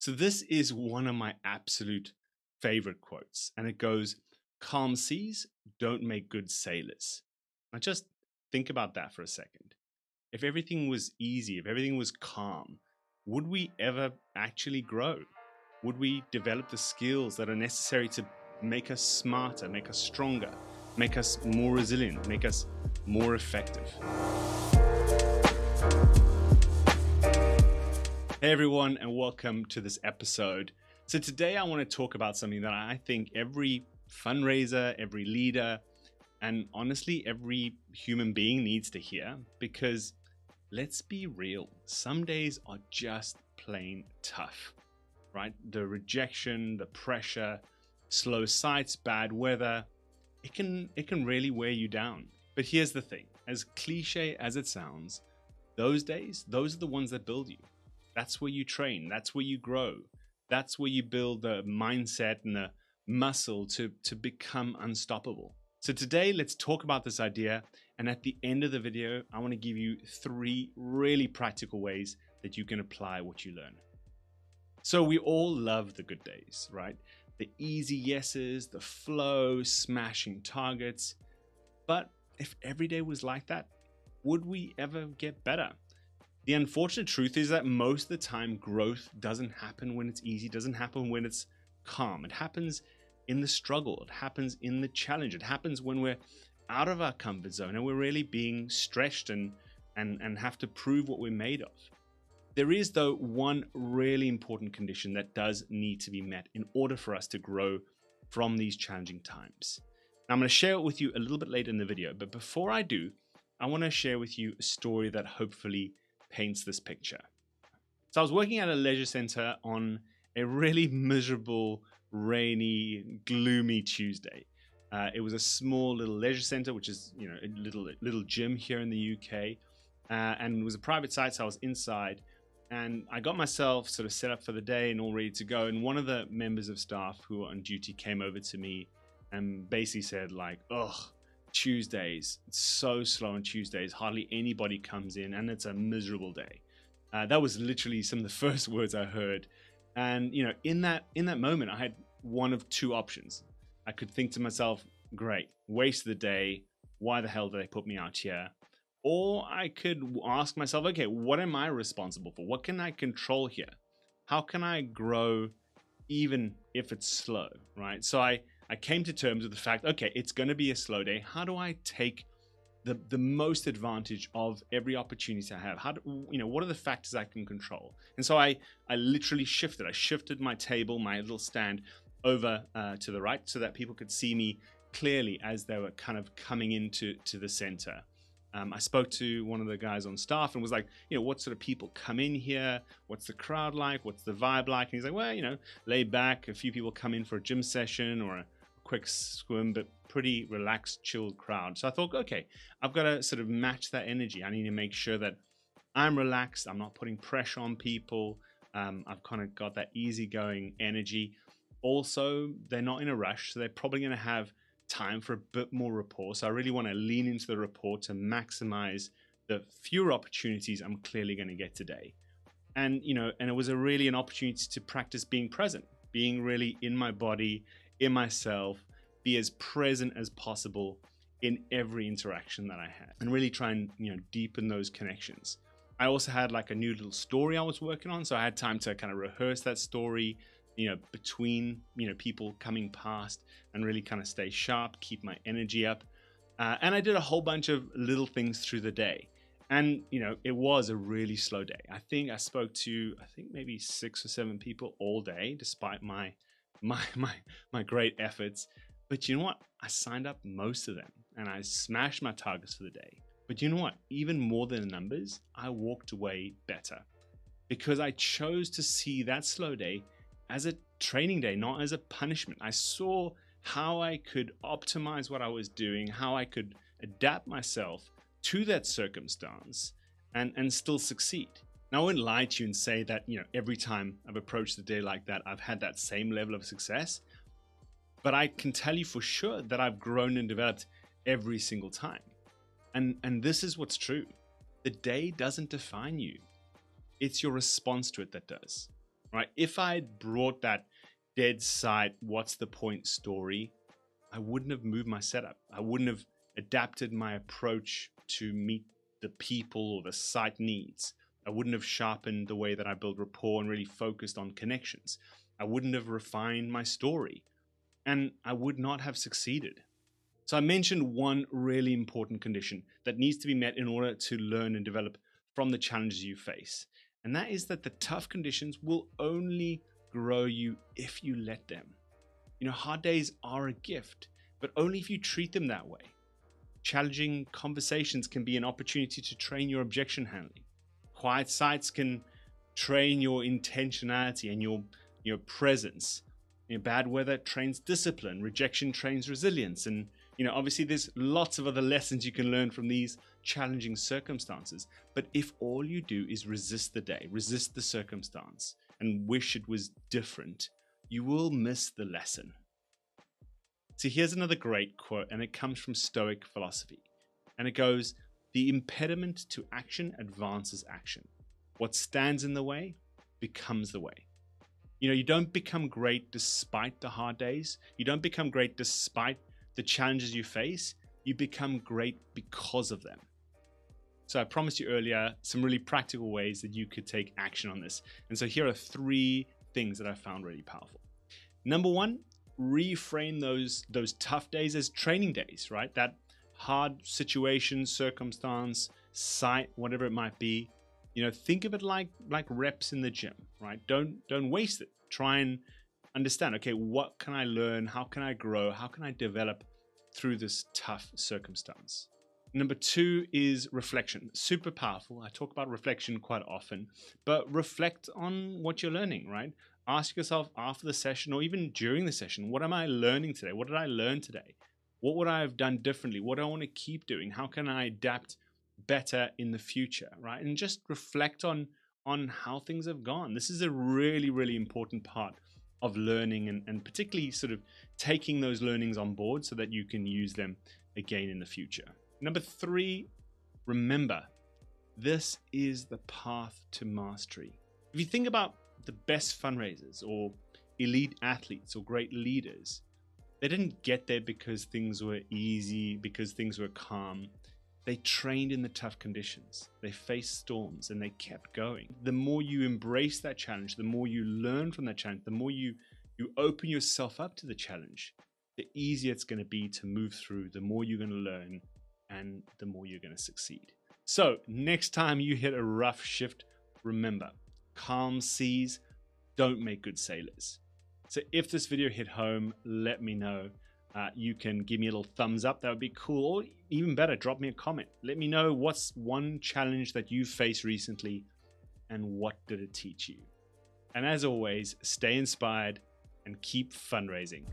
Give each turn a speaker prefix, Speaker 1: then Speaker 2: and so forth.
Speaker 1: So this is one of my absolute favorite quotes, and it goes, "Calm seas don't make good sailors." Now just think about that for a second. If everything was easy, if everything was calm, would we ever actually grow? Would we develop the skills that are necessary to make us smarter, make us stronger, make us more resilient, make us more effective? Hey everyone, and welcome to this episode. So today I want to talk about something that I think every fundraiser, every leader, and honestly every human being needs to hear, because let's be real, some days are just plain tough, right? The rejection, the pressure, slow sites, bad weather, it can really wear you down. But here's the thing, as cliche as it sounds, those days, those are the ones that build you. That's where you train. That's where you grow. That's where you build the mindset and the muscle to become unstoppable. So today, let's talk about this idea. And at the end of the video, I want to give you 3 really practical ways that you can apply what you learn. So we all love the good days, right? The easy yeses, the flow, smashing targets. But if every day was like that, would we ever get better? The unfortunate truth is that most of the time growth doesn't happen when it's easy, doesn't happen when it's calm. It happens in the struggle, it happens in the challenge, it happens when we're out of our comfort zone and we're really being stretched and have to prove what we're made of. There is, though, one really important condition that does need to be met in order for us to grow from these challenging times. Now, I'm going to share it with you a little bit later in the video, but before I do, I want to share with you a story that hopefully paints this picture. So I was working at a leisure center on a really miserable, rainy, gloomy Tuesday. It was a small little leisure center, which is, you know, a little gym here in the UK, and it was a private site. So I was inside, and I got myself sort of set up for the day and all ready to go. And one of the members of staff who were on duty came over to me and basically said, like, "Ugh, Tuesdays, it's so slow on Tuesdays, hardly anybody comes in and it's a miserable day." That was literally some of the first words I heard. And you know, in that moment, I had one of two options. I could think to myself, great, waste of the day, why the hell did they put me out here? Or I could ask myself, okay, what am I responsible for? What can I control here? How can I grow even if it's slow, right? So I came to terms with the fact, okay, it's going to be a slow day. How do I take the most advantage of every opportunity I have? What are the factors I can control? And so I literally shifted. I shifted my table, my little stand over to the right so that people could see me clearly as they were kind of coming into the center. I spoke to one of the guys on staff and was like, you know, what sort of people come in here? What's the crowd like? What's the vibe like? And he's like, well, you know, laid back. A few people come in for a gym session or a quick swim, but pretty relaxed, chilled crowd. So I thought, okay, I've got to sort of match that energy. I need to make sure that I'm relaxed. I'm not putting pressure on people. I've kind of got that easygoing energy. Also, they're not in a rush, so they're probably going to have time for a bit more rapport. So I really want to lean into the rapport to maximize the fewer opportunities I'm clearly going to get today. And, you know, and it was really an opportunity to practice being present, being really in my body, in myself, be as present as possible in every interaction that I had, and really try and, you know, deepen those connections. I also had like a new little story I was working on, so I had time to kind of rehearse that story, you know, between, you know, people coming past, and really kind of stay sharp, keep my energy up. And I did a whole bunch of little things through the day. And, you know, it was a really slow day. I think I spoke to, maybe 6 or 7 people all day, despite my great efforts. But you know what? I signed up most of them and I smashed my targets for the day. But you know what? Even more than the numbers, I walked away better because I chose to see that slow day as a training day, not as a punishment. I saw how I could optimize what I was doing, how I could adapt myself to that circumstance and still succeed. Now, I wouldn't lie to you and say that, you know, every time I've approached the day like that, I've had that same level of success. But I can tell you for sure that I've grown and developed every single time. And this is what's true. The day doesn't define you. It's your response to it that does. right? If I'd brought that dead sight, what's the point story, I wouldn't have moved my setup. I wouldn't have adapted my approach to meet the people or the site needs. I wouldn't have sharpened the way that I build rapport and really focused on connections. I wouldn't have refined my story, and I would not have succeeded. So I mentioned one really important condition that needs to be met in order to learn and develop from the challenges you face. And that is that the tough conditions will only grow you if you let them. Hard days are a gift, but only if you treat them that way. Challenging conversations can be an opportunity to train your objection handling. Quiet sites can train your intentionality and your presence. Bad weather trains discipline. Rejection trains resilience. And obviously there's lots of other lessons you can learn from these challenging circumstances. But if all you do is resist the day, resist the circumstance, and wish it was different, you will miss the lesson. So here's another great quote, and it comes from Stoic philosophy. And it goes, "The impediment to action advances action. What stands in the way becomes the way." You don't become great despite the hard days. You don't become great despite the challenges you face. You become great because of them. So I promised you earlier some really practical ways that you could take action on this. And so here are 3 things that I found really powerful. Number 1, reframe those tough days as training days, right? That hard situation, circumstance, site, whatever it might be. Think of it like reps in the gym, right? Don't waste it. Try and understand, okay, what can I learn? How can I grow? How can I develop through this tough circumstance? Number 2 is reflection. Super powerful. I talk about reflection quite often, but reflect on what you're learning, right? Ask yourself after the session or even during the session, what am I learning today? What did I learn today? What would I have done differently? What do I want to keep doing? How can I adapt better in the future, right? And just reflect on how things have gone. This is a really, really important part of learning and particularly sort of taking those learnings on board so that you can use them again in the future. Number 3, remember, this is the path to mastery. If you think about the best fundraisers or elite athletes or great leaders, they didn't get there because things were easy, because things were calm. They trained in the tough conditions. They faced storms and they kept going. The more you embrace that challenge, the more you learn from that challenge, the more you open yourself up to the challenge, the easier it's going to be to move through, the more you're going to learn, and the more you're going to succeed. So next time you hit a rough shift, remember, calm seas don't make good sailors. So if this video hit home, let me know. You can give me a little thumbs up. That would be cool. Or even better, drop me a comment. Let me know what's one challenge that you faced recently and what did it teach you. And as always, stay inspired and keep fundraising.